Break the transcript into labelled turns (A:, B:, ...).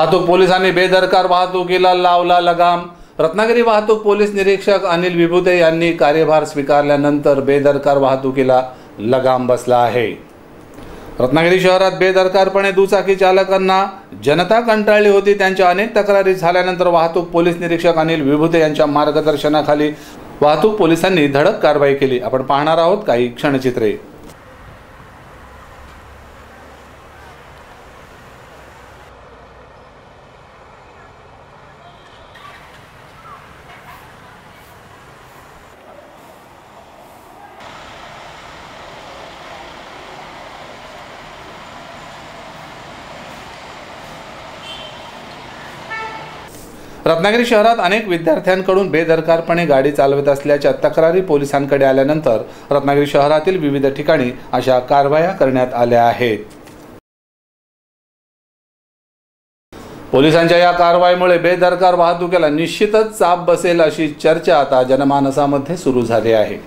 A: वाहतूक पोलिसांनी बेदरकार वाहतुकीला लावला लगाम। रत्नागिरी वाहतूक पोलीस निरीक्षक अनिल विभूते यांनी कार्यभार स्वीकारल्यानंतर बेदरकार वाहतुकीला लगाम बसला आहे। रत्नागिरी शहरात बेदरकारपणे दुचाकी चालकांना जनता कंटाळली होती। त्यांच्या अनेक तक्रारी झाल्यानंतर वाहतूक पोलीस निरीक्षक अनिल विभूते यांच्या मार्गदर्शनाखाली वाहतूक पोलिसांनी धडक कारवाई केली। आपण पाहणार आहोत काही क्षणचित्रे। रत्नागिरी शहरात अनेक विद्यार्थ्यांकडून बेदरकारपणे गाडी चालवत असल्याच्या तक्रारी पोलिसांकडे आल्यानंतर रत्नागिरी शहरातील विविध ठिकाणी अशा कारवाया करण्यात आल्या आहेत। पोलिसांच्या या कारवाईमुळे बेदरकार वाहतुकीला निश्चितच चाप बसेल अशी चर्चा आता जनमानसामध्ये सुरू झाली आहे।